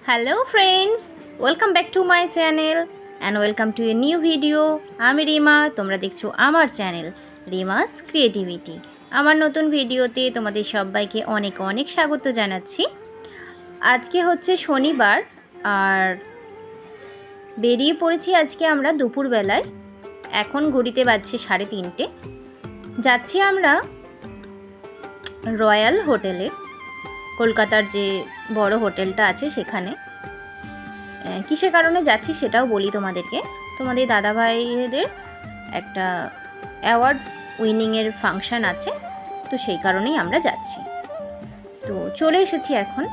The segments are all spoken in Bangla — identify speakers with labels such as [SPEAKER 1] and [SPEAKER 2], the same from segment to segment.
[SPEAKER 1] Hello friends, welcome back to my channel and welcome to a new video. আমি রিমা, তোমরা দেখছো আমার চ্যানেল রিমাস ক্রিয়েটিভিটি। আমার নতুন ভিডিওতে তোমাদের সবাইকে অনেক অনেক স্বাগত জানাচ্ছি। আজকে হচ্ছে শনিবার আর বেরিয়ে পড়েছি আজকে আমরা দুপুরবেলায়। এখন ঘড়িতে বাজছে 3:30। যাচ্ছি আমরা রয়্যাল হোটেলে, কলকাতার যে বড় হোটেলটা আছে সেখানে। কিসের কারণে যাচ্ছি সেটাও বলি তোমাদেরকে। তোমাদের দাদাভাইদের একটা অ্যাওয়ার্ড উইনিংয়ের ফাংশান আছে, তো সেই কারণেই আমরা যাচ্ছি। তো চলে এসেছি এখন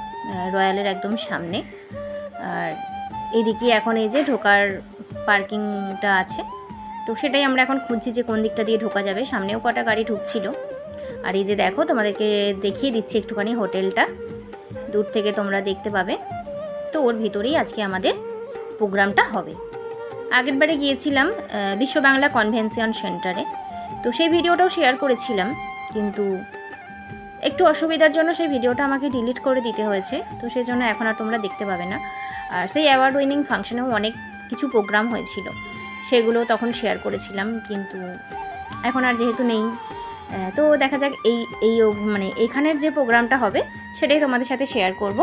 [SPEAKER 1] রয়্যালের একদম সামনে। আর এদিকে এখন এই যে ঢোকার পার্কিংটা আছে, তো সেটাই আমরা এখন খুঁজছি যে কোন দিকটা দিয়ে ঢোকা যাবে। সামনেও কটা গাড়ি ঢুকছিল। আর এই যে দেখো, তোমাদেরকে দেখিয়ে দিচ্ছি একটুখানি হোটেলটা, দূর থেকে তোমরা দেখতে পাবে। তো ওর ভিতরেই আজকে আমাদের প্রোগ্রামটা হবে। আগের বারে গিয়েছিলাম বিশ্ব বাংলা কনভেনশন সেন্টারে, তো সেই ভিডিওটাও শেয়ার করেছিলাম, কিন্তু একটু অসুবিধার জন্য সেই ভিডিওটা আমাকে ডিলিট করে দিতে হয়েছে, তো সেই জন্য এখন আর তোমরা দেখতে পাবে না। আর সেই অ্যাওয়ার্ড উইনিং ফাংশনেও অনেক কিছু প্রোগ্রাম হয়েছিল, সেগুলো তখন শেয়ার করেছিলাম, কিন্তু এখন আর যেহেতু নেই, তো দেখা যাক এই মানে এইখানের যে প্রোগ্রামটা হবে সেটাই তোমাদের সাথে শেয়ার করব।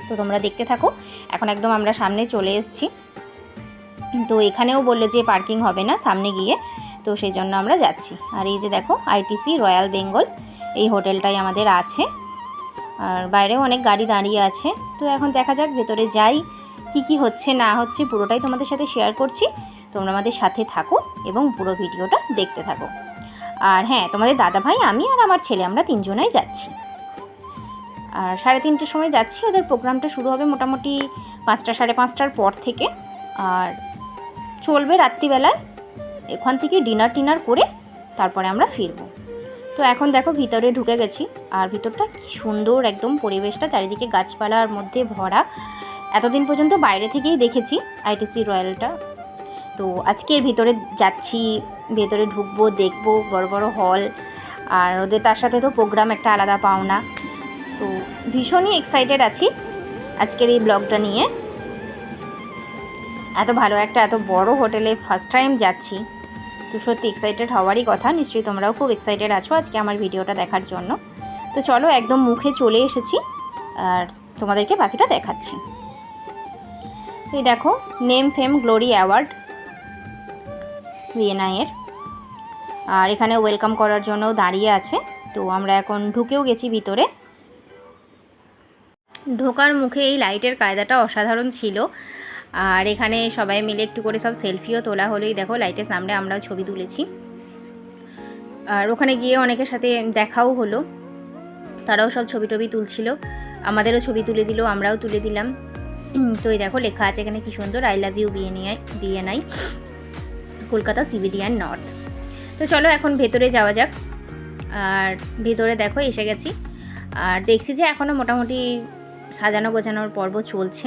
[SPEAKER 1] তো তোমরা দেখতে থাকো। এখন একদম আমরা সামনে চলে এসেছি। তো এখানেও বললো যে পার্কিং হবে না সামনে গিয়ে, তো সেই জন্য আমরা যাচ্ছি। আর এই যে দেখো, আইটিসি রয়্যাল বেঙ্গল এই হোটেলটাই আমাদের আছে। আর বাইরেও অনেক গাড়ি দাঁড়িয়ে আছে। তো এখন দেখা যাক, ভেতরে যাই, কি হচ্ছে না হচ্ছে পুরোটাই তোমাদের সাথে শেয়ার করছি। তোমরা আমাদের সাথে থাকো এবং পুরো ভিডিওটা দেখতে থাকো। আর হ্যাঁ, তোমাদের দাদাভাই, আমি আর আমার ছেলে, আমরা তিনজনাই যাচ্ছি। আর 3:30টার সময় যাচ্ছি। ওদের প্রোগ্রামটা শুরু হবে মোটামুটি 5টা 5:30টার পর থেকে, আর চলবে রাত্রিবেলায়। এখান থেকে ডিনার করে তারপরে আমরা ফিরব। তো এখন দেখো, ভিতরে ঢুকে গেছি। আর ভিতরটা কি সুন্দর, একদম পরিবেশটা চারিদিকে গাছপালার মধ্যে ভরা। এতদিন পর্যন্ত বাইরে থেকেই দেখেছি আইটিসি রয়্যালটা, তো আজকের ভিতরে যাচ্ছি, ভেতরে ঢুকবো, দেখবো বড় বড় হল। আর ওদের তার সাথে তো প্রোগ্রাম একটা আলাদা পাওনা। তো ভীষণই এক্সাইটেড আছি আজকের এই ব্লগটা নিয়ে। এত ভালো একটা এত বড় হোটেলে ফার্স্ট টাইম যাচ্ছি, তো সত্যি এক্সাইটেড হওয়ারই কথা। নিশ্চয়ই তোমরাও খুব এক্সাইটেড আছো আজকে আমার ভিডিওটা দেখার জন্য। তো চলো, একদম মুখে চলে এসেছি আর তোমাদেরকে বাকিটা দেখাচ্ছি। এই দেখো, নেম ফেম গ্লোরি অ্যাওয়ার্ড ভিএনআইয়ের। আর এখানে ওয়েলকাম করার জন্য দাঁড়িয়ে আছে। তো আমরা এখন ঢুকেও গেছি ভিতরে। ঢোকার মুখে এই লাইটের কায়দাটা অসাধারণ ছিল। আর এখানে সবাই মিলে একটু করে সব সেলফিও তোলা হলোই। দেখো, লাইটের সামনে আমরাও ছবি তুলেছি। আর ওখানে গিয়ে অনেকের সাথে দেখাও হলো, তারাও সব ছবি টবি তুলছিল, আমাদেরও ছবি তুলে দিল, আমরাও তুলে দিলাম। তো এই দেখো, লেখা আছে এখানে কি সুন্দর, I love you BNI Kolkata CBD and north. তো চলো এখন ভেতরে যাওয়া যাক। আর ভেতরে দেখো এসে গেছি। আর দেখছি যে এখনও মোটামুটি সাজানো গোছানোর পর্ব চলছে।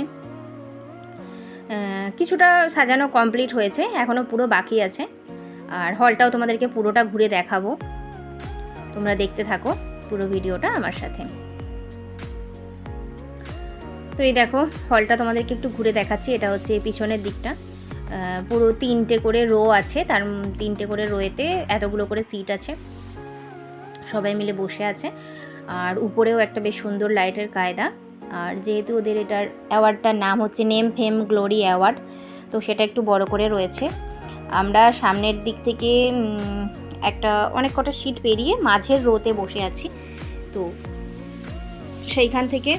[SPEAKER 1] কিছুটা সাজানো কমপ্লিট হয়েছে, এখনও পুরো বাকি আছে। আর হলটাও তোমাদেরকে পুরোটা ঘুরে দেখাবো, তোমরা দেখতে থাকো পুরো ভিডিওটা আমার সাথে। তো এই দেখো, হলটা তোমাদেরকে একটু ঘুরে দেখাচ্ছি। এটা হচ্ছে পিছনের দিকটা, পুরো 3টে করে রো আছে, তার 3টে করে রোয়েতে এতগুলো করে সিট আছে, সবাই মিলে বসে আছে। আর উপরেও একটা বেশ সুন্দর লাইটের কায়দা। আর যেহেতু ওদের এটার অ্যাওয়ার্ডটার নাম হচ্ছে নেম ফেম গ্লোরি অ্যাওয়ার্ড, তো সেটা একটু বড় করে রয়েছে। আমরা সামনের দিক থেকে একটা অনেক কটা সিট পেরিয়ে মাঝের রোতে বসে আছি। তো সেইখান থেকে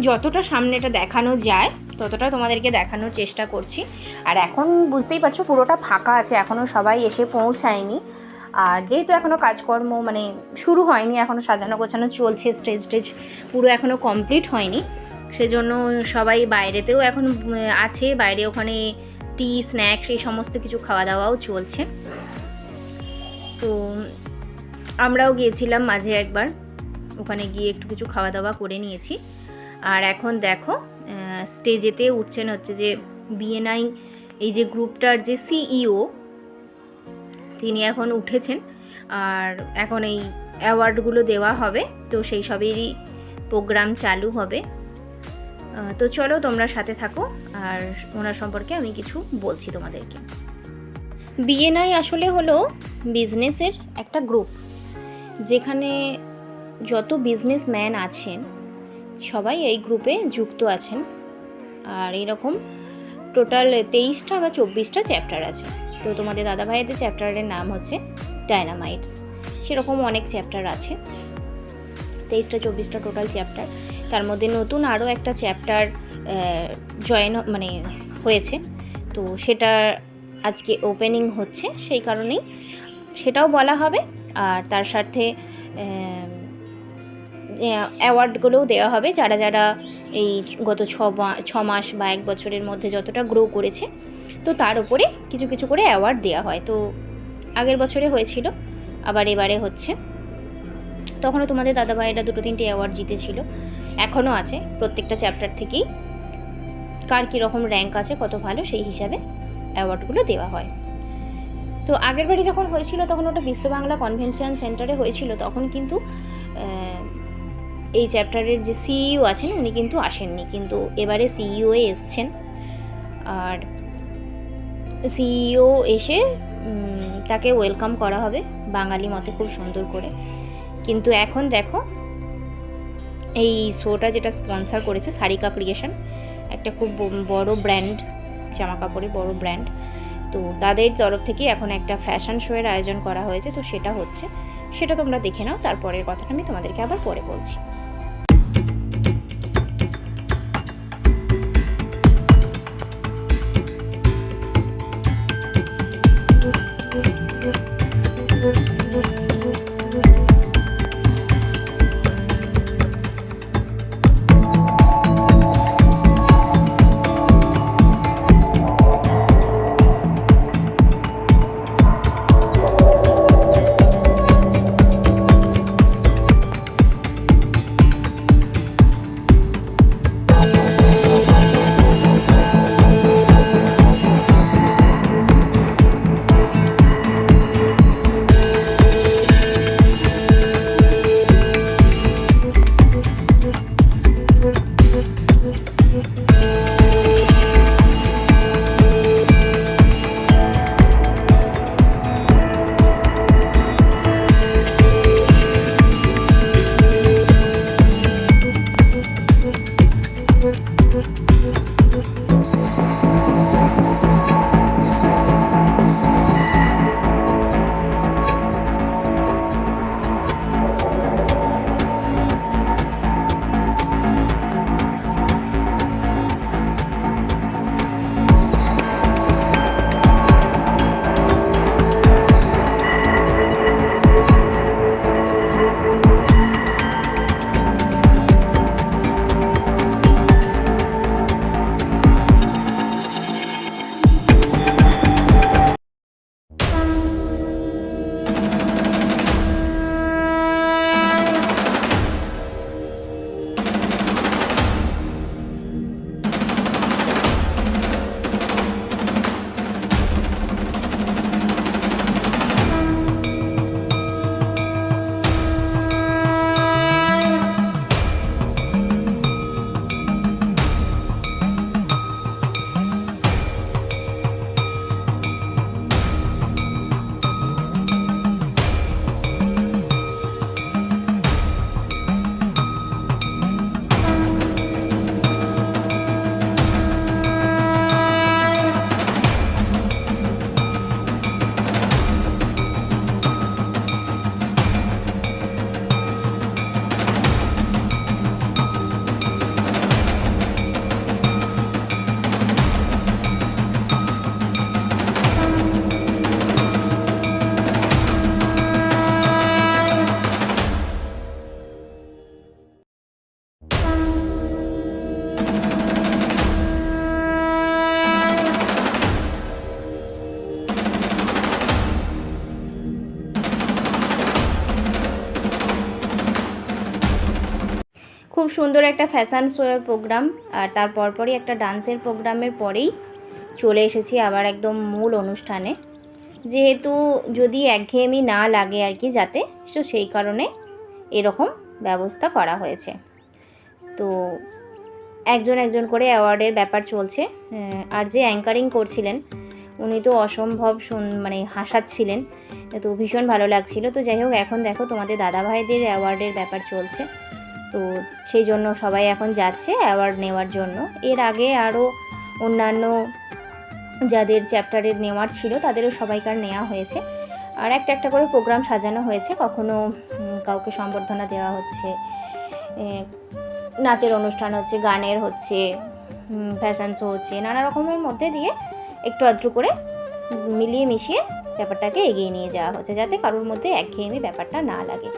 [SPEAKER 1] যতটা সামনেটা দেখানো যায় ততটা তোমাদেরকে দেখানোর চেষ্টা করছি। আর এখন বুঝতেই পারছো পুরোটা ফাঁকা আছে, এখনও সবাই এসে পৌঁছায়নি। আর যেহেতু এখনও কাজকর্ম মানে শুরু হয়নি, এখনও সাজানো গোছানো চলছে, স্টেজ পুরো এখনও কমপ্লিট হয়নি, সেজন্য সবাই বাইরেতেও এখন আছে। বাইরে ওখানে টি স্ন্যাক্স এই সমস্ত কিছু খাওয়া দাওয়াও চলছে। তো আমরাও গিয়েছিলাম মাঝে একবার, ওখানে গিয়ে একটু কিছু খাওয়া দাওয়া করে নিয়েছি। আর এখন দেখো, স্টেজেতে উঠছেন হচ্ছে যে বিএনআই এই যে গ্রুপটার যে সিইও, তিনি এখন উঠেছেন। আর এখন এই অ্যাওয়ার্ডগুলো দেওয়া হবে, তো সেই সবেরই প্রোগ্রাম চালু হবে। তো চলো তোমরা সাথে থাকো, আর ওনার সম্পর্কে আমি কিছু বলছি তোমাদেরকে। বিএনআই আসলে হলো বিজনেসের একটা গ্রুপ, যেখানে যত বিজনেসম্যান আছেন সবাই এই গ্রুপে যুক্ত আছেন। আর এরকম টোটাল 23টা বা 24টা চ্যাপ্টার আছে। তো তোমাদের দাদাভাইদের চ্যাপ্টারের নাম হচ্ছে ডায়নামাইটস। সেরকম অনেক চ্যাপ্টার আছে, 23টা 24টা টোটাল চ্যাপ্টার। তার মধ্যে নতুন আরও একটা চ্যাপ্টার হয়েছে, তো সেটা আজকে ওপেনিং হচ্ছে, সেই কারণেই সেটাও বলা হবে। আর তার সাথে অ্যাওয়ার্ডগুলোও দেওয়া হবে যারা যারা এই গত 6 মাস বা 1 বছরের মধ্যে যতটা গ্রো করেছে, তো তার উপরে কিছু কিছু করে অ্যাওয়ার্ড দেওয়া হয়। তো আগের বছরে হয়েছিল, আবার এবারে হচ্ছে। তখনও তোমাদের দাদাভাইরা 2-3টে অ্যাওয়ার্ড জিতেছিল, এখনও আছে। প্রত্যেকটা চ্যাপ্টার থেকেই কার কীরকম র্যাঙ্ক আছে, কত ভালো, সেই হিসাবে অ্যাওয়ার্ডগুলো দেওয়া হয়। তো আগের বারে যখন হয়েছিল তখন ওটা বিশ্ব বাংলা কনভেনশন সেন্টারে হয়েছিল, তখন কিন্তু এই চ্যাপ্টারের যে সিইও আছেন উনি কিন্তু আসেননি, কিন্তু এবারে সিইও এসছেন। আর সিইও এসে তাকে ওয়েলকাম করা হবে বাঙালি মতে খুব সুন্দর করে। কিন্তু এখন দেখো, এই শোটা যেটা স্পন্সর করেছে সারিকা ক্রিয়েশন, একটা খুব বড় ব্র্যান্ড, জামা কাপড়ের বড় ব্র্যান্ড, তো তাদের তরফ থেকে এখন একটা ফ্যাশন শোয়ের আয়োজন করা হয়েছে। তো সেটা হচ্ছে, সেটা তোমরা দেখে নাও, তারপরের কথাটা আমি তোমাদেরকে আবার পরে বলছি। খুব সুন্দর একটা ফ্যাশন শোয়ের প্রোগ্রাম, আর তার পরপরই একটা ডান্সের প্রোগ্রামের পরেই চলে এসেছি আবার একদম মূল অনুষ্ঠানে, যেহেতু যদি একঘেয়েমি না লাগে আর কি, যাতে, তো সেই কারণে এরকম ব্যবস্থা করা হয়েছে। তো একজন একজন করে অ্যাওয়ার্ডের ব্যাপার চলছে। আর যে অ্যাঙ্কারিং করছিলেন উনি তো অসম্ভব মানে হাসাচ্ছিলেন, তো ভীষণ ভালো লাগছিল। তো যাই হোক, এখন দেখো তোমাদের দাদাভাইদের অ্যাওয়ার্ডের ব্যাপার চলছে, তো সেই জন্য সবাই এখন যাচ্ছে অ্যাওয়ার্ড নেওয়ার জন্য। এর আগে আরও অন্যান্য যাদের চ্যাপ্টারের নেওয়ার ছিল তাদেরও সবাইকার নেওয়া হয়েছে, আর একটা একটা করে প্রোগ্রাম সাজানো হয়েছে। কখনো কাউকে সম্বর্ধনা দেওয়া হচ্ছে, নাচের অনুষ্ঠান হচ্ছে, গানের হচ্ছে, ফ্যাশন শো হচ্ছে, নানা রকমের মধ্যে দিয়ে একটু আধটু করে মিলিয়ে মিশিয়ে ব্যাপারটাকে এগিয়ে নিয়ে যাওয়া হচ্ছে, যাতে কারোর মধ্যে একঘেয়েমি ব্যাপারটা না লাগে।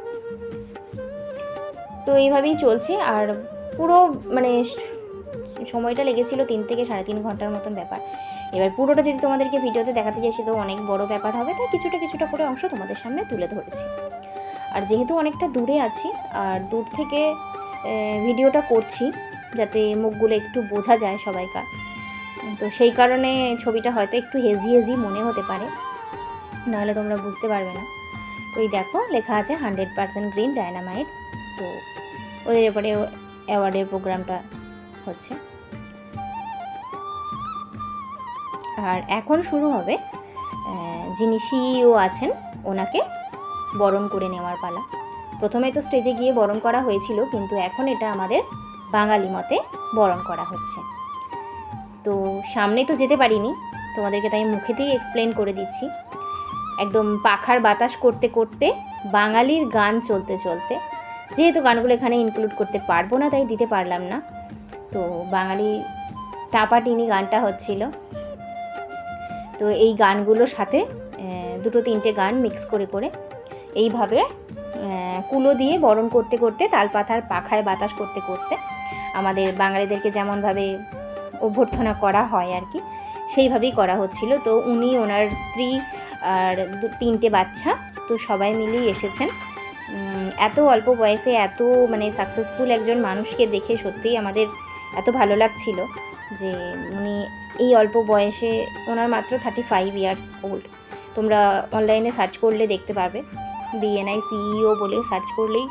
[SPEAKER 1] তো এইভাবেই চলছে। আর পুরো মানে সময়টা লেগেছিল 3 থেকে 3.5 ঘন্টার মতন ব্যাপার। এবার পুরোটা যদি তোমাদেরকে ভিডিওতে দেখাতে যাই সেটাও অনেক বড় ব্যাপার হবে, তাই কিছুটা কিছুটা করে অংশ তোমাদের সামনে তুলে ধরেছি। আর যেহেতু অনেকটা দূরে আছি আর দূর থেকে ভিডিওটা করছি যাতে মুখগুলো একটু বোঝা যায় সবাইকার, তো সেই কারণে ছবিটা হয়তো একটু হেজি হেজি মনে হতে পারে, নাহলে তোমরা বুঝতে পারবে না। ওই দেখো লেখা আছে 100% গ্রিন ডায়নামাইটস, তো ওদের এরপরে অ্যাওয়ার্ডের প্রোগ্রামটা হচ্ছে। আর এখন শুরু হবে যিনি সিইও আছেন ওনাকে বরণ করে নেওয়ার পালা। প্রথমে তো স্টেজে গিয়ে বরণ করা হয়েছিল, কিন্তু এখন এটা আমাদের বাঙালি মতে বরণ করা হচ্ছে। তো সামনে তো যেতে পারিনি, তোমাদেরকে তাই মুখেতেই এক্সপ্লেন করে দিচ্ছি। একদম পাখার বাতাস করতে করতে বাঙালির গান চলতে চলতে, যেহেতু গানগুলো এখানে ইনক্লুড করতে পারবো না তাই দিতে পারলাম না, তো বাঙালি টাপাটিনি গানটা হচ্ছিল। তো এই গানগুলোর সাথে 2-3টে গান মিক্স করে করে এইভাবে কুলো দিয়ে বরণ করতে করতে, তালপাতার পাখায় বাতাস করতে করতে আমাদের বাঙালিদেরকে যেমনভাবে অভ্যর্থনা করা হয় আর কি, সেইভাবেই করা হচ্ছিল। তো উনি, ওনার স্ত্রী আর 3টে বাচ্চা, তো সবাই মিলেই এসেছেন। এত অল্প বয়সে এত মানে সাকসেসফুল একজন মানুষকে দেখে সত্যিই আমাদের এত ভালো লাগছিল যে উনি এই অল্প বয়সে, ওনার মাত্র 35 ইয়ার্স ওল্ড, তোমরা অনলাইনে সার্চ করলে দেখতে পাবে, BNI CEO বলে সার্চ করলেই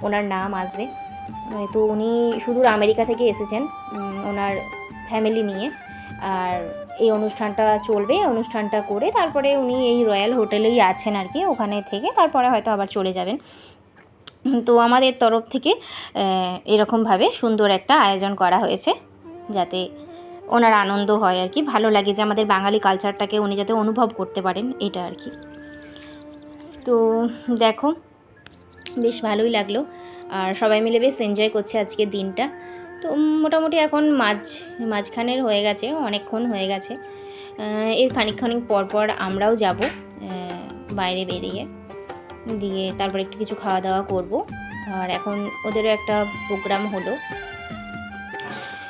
[SPEAKER 1] ওনার নাম আসবে। তো উনি সুদূর আমেরিকা থেকে এসেছেন ওনার ফ্যামিলি নিয়ে, আর এই অনুষ্ঠানটা চলবে। অনুষ্ঠানটা করে তারপরে উনি এই রয়্যাল হোটেলেই আছেন আর কি, ওখানে থেকে তারপরে হয়তো আবার চলে যাবেন। তো আমাদের তরফ থেকে এরকমভাবে সুন্দর একটা আয়োজন করা হয়েছে যাতে ওনার আনন্দ হয় আর কি, ভালো লাগে যে আমাদের বাঙালি কালচারটাকে উনি যাতে অনুভব করতে পারেন, এটা আর কি। তো দেখো বেশ ভালোই লাগলো, আর সবাই মিলে বেশ এনজয় করছে আজকের দিনটা। তো মোটামুটি এখন মাঝখানের হয়ে গেছে, অনেকক্ষণ হয়ে গেছে। এর খানিক পর পর আমরাও যাব বাইরে বেরিয়ে, দিয়ে তারপর একটু কিছু খাওয়া দাওয়া করব। আর এখন ওদেরও একটা প্রোগ্রাম হলো।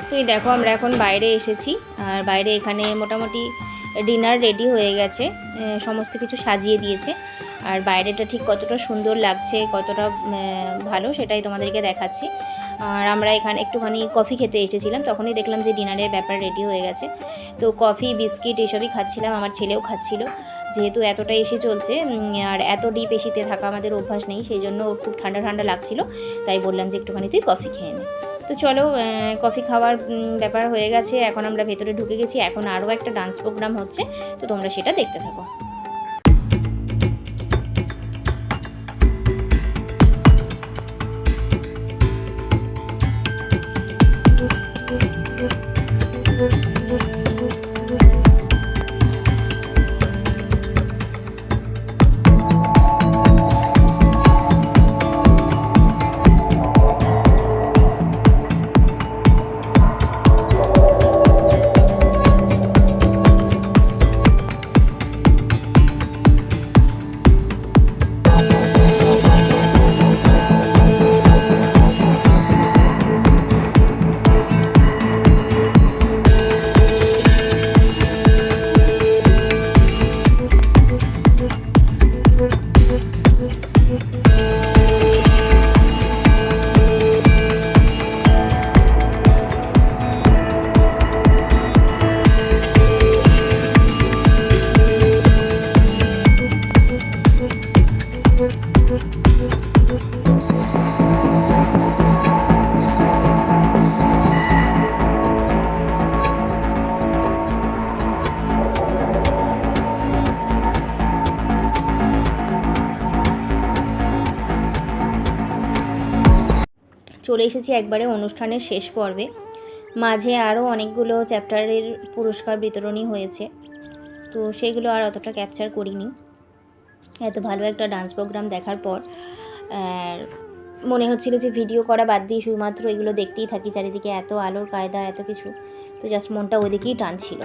[SPEAKER 1] তো এই দেখো আমরা এখন বাইরে এসেছি, আর বাইরে এখানে মোটামুটি ডিনার রেডি হয়ে গেছে, সমস্ত কিছু সাজিয়ে দিয়েছে। আর বাইরেটা ঠিক কতটা সুন্দর লাগছে, কতটা ভালো, সেটাই তোমাদেরকে দেখাচ্ছি। আর আমরা এখানে একটুখানি কফি খেতে এসেছিলাম, তখনই দেখলাম যে ডিনারের ব্যাপার রেডি হয়ে গেছে। তো কফি, বিস্কিট এসবই খাচ্ছিলাম, আমার ছেলেও খাচ্ছিল। যেহেতু এতটা এসি চলছে আর এত ডিপ এসিতে থাকা আমাদের অভ্যাস নেই, সেই জন্য খুব ঠান্ডা ঠান্ডা লাগছিল, তাই বললাম যে একটুখানি তুই কফি খেয়ে নে। তো চলো, কফি খাওয়ার ব্যাপার হয়ে গেছে, এখন আমরা ভেতরে ঢুকে গেছি। এখন আরও একটা ডান্স প্রোগ্রাম হচ্ছে, তো তোমরা সেটা দেখতে থাকো। চলে এসেছি একবারে অনুষ্ঠানের শেষ পর্বে। মাঝে আরও অনেকগুলো চ্যাপ্টারের পুরস্কার বিতরণী হয়েছে, তো সেগুলো আর অতটা ক্যাপচার করিনি। এত ভালো একটা ডান্স প্রোগ্রাম দেখার পর মনে হচ্ছিল যে ভিডিও করা বাদ দিয়ে শুধুমাত্র এগুলো দেখতেই থাকি। চারিদিকে এত আলোর কায়দা, এত কিছু, তো জাস্ট মনটা ওইদিকেই টানছিল।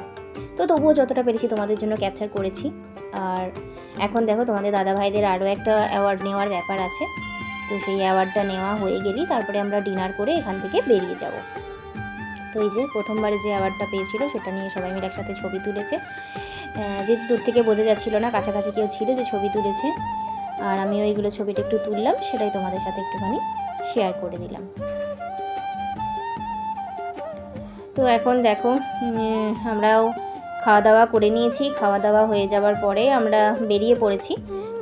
[SPEAKER 1] তো তবুও যতটা পেরেছি তোমাদের জন্য ক্যাপচার করেছি। আর এখন দেখো, তোমাদের দাদাভাইদের আরও একটা অ্যাওয়ার্ড নেওয়ার ব্যাপার আছে, তো সেই অ্যাওয়ার্ডটা নেওয়া হয়ে গেলেই তারপরে আমরা ডিনার করে এখান থেকে বেরিয়ে যাব। তো এই যে প্রথমবারে যে অ্যাওয়ার্ডটা পেয়েছিল সেটা নিয়ে সবাই মিলে একসাথে ছবি তুলেছে। যেহেতু দূর থেকে বোঝা যাচ্ছিল না কাছাকাছি কেউ ছিল যে ছবি তুলেছে, আর আমিও এইগুলো ছবিটা একটু তুললাম, সেটাই তোমাদের সাথে একটুখানি শেয়ার করে দিলাম। তো এখন দেখো, আমরাও খাওয়া দাওয়া করে নিয়েছি। খাওয়া দাওয়া হয়ে যাওয়ার পরে আমরা বেরিয়ে পড়েছি।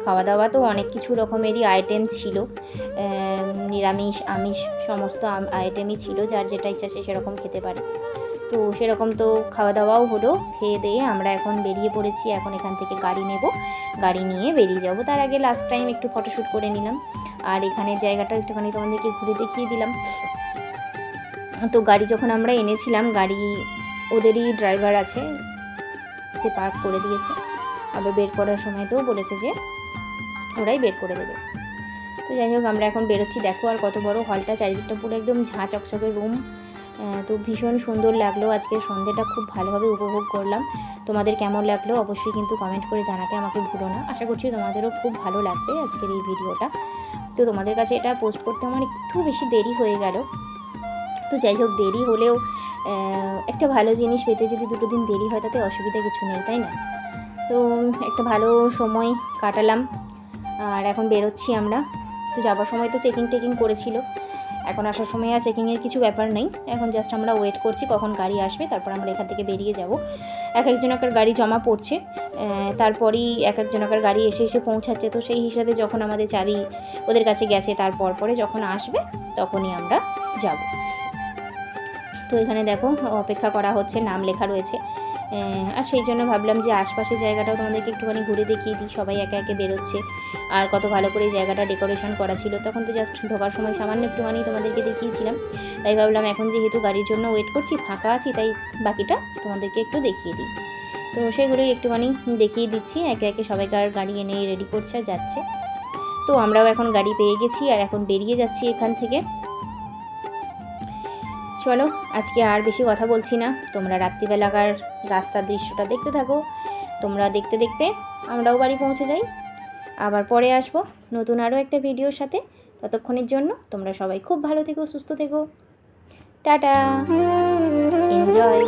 [SPEAKER 1] খাওয়া দাওয়া তো অনেক কিছু রকমেরই আইটেম ছিল, নিরামিষ আমিষ সমস্ত আইটেমই ছিল, যার যেটা ইচ্ছা সে সেরকম খেতে পারে। তো সেরকম তো খাওয়া দাওয়াও হলো। খেয়ে দিয়ে আমরা এখন বেরিয়ে পড়েছি। এখন এখান থেকে গাড়ি নেব, গাড়ি নিয়ে বেরিয়ে যাব। তার আগে লাস্ট টাইম একটু ফটোশ্যুট করে নিলাম, আর এখানের জায়গাটা একটুখানি তোমাদেরকে ঘুরে দেখিয়ে দিলাম। তো গাড়ি যখন আমরা এনেছিলাম, গাড়ি ওদেরই ড্রাইভার আছে, সে পার্ক করে দিয়েছে। আবার বের করার সময়তেও বলেছে যে ওরাই বের করে দেবে। তো যাই হোক, আমরা এখন বেরোচ্ছি। দেখো আর কত বড় হলটা, চারিদিকটা পুরো একদম ঝাঁ চকচকে রুম। তো ভীষণ সুন্দর লাগলো। আজকের সন্ধ্যেটা খুব ভালোভাবে উপভোগ করলাম। তোমাদের কেমন লাগলো অবশ্যই কিন্তু কমেন্ট করে জানাতে আমাকে ভুলো না। আশা করছি তোমাদেরও খুব ভালো লাগবে আজকের এই ভিডিওটা। তো তোমাদের কাছে এটা পোস্ট করতে আমার একটু বেশি দেরি হয়ে গেল। তো যাই হোক, দেরি হলেও একটা ভালো জিনিস পেতে যদি 2 দিন দেরি হয় তাতে অসুবিধা কিছু নেই, তাই না? তো একটা ভালো সময় কাটালাম, আর এখন বেরোচ্ছি আমরা। তো যাবার সময় তো চেকিং করেছিল, এখন আসার সময় আর চেকিংয়ের কিছু ব্যাপার নেই। এখন জাস্ট আমরা ওয়েট করছি কখন গাড়ি আসবে, তারপর আমরা এখান থেকে বেরিয়ে যাব। এক একজনকার গাড়ি জমা পড়ছে, তারপরই এক একজনকার গাড়ি এসে এসে পৌঁছাচ্ছে। তো সেই হিসাবে যখন আমাদের চাবি ওদের কাছে গেছে, তারপর পরে যখন আসবে তখনই আমরা যাব। তো এখানে দেখো অপেক্ষা করা হচ্ছে, নাম লেখা রয়েছে। আর সেই জন্য ভাবলাম যে আশপাশের জায়গাটাও তোমাদেরকে একটুখানি ঘুরে দেখিয়ে দিই। সবাই একে একে বেরোচ্ছে, আর কত ভালো করে এই জায়গাটা ডেকোরেশন করা ছিল। তখন তো জাস্ট ঢোকার সময় সামান্য একটুখানি তোমাদেরকে দেখিয়েছিলাম, তাই ভাবলাম এখন যেহেতু গাড়ির জন্য ওয়েট করছি, ফাঁকা আছি, তাই বাকিটা তোমাদেরকে একটু দেখিয়ে দিই। তো সেগুলোই একটুখানি দেখিয়ে দিচ্ছি। একে একে সবাইকার গাড়ি এনে রেডি করছে আর যাচ্ছে। তো আমরাও এখন গাড়ি পেয়ে গেছি, আর এখন বেরিয়ে যাচ্ছি এখান থেকে। চলো, আজকে আর বেশি কথা বলছি না, তোমরা রাত্রিবেলাকার রাস্তার দৃশ্যটা দেখতে থাকো। তোমরা দেখতে দেখতে আমরাও বাড়ি পৌঁছে যাই। আবার পরে আসবো নতুন আরও একটা ভিডিওর সাথে। ততক্ষণের জন্য তোমরা সবাই খুব ভালো থেকো, সুস্থ থেকো। Tata, enjoy.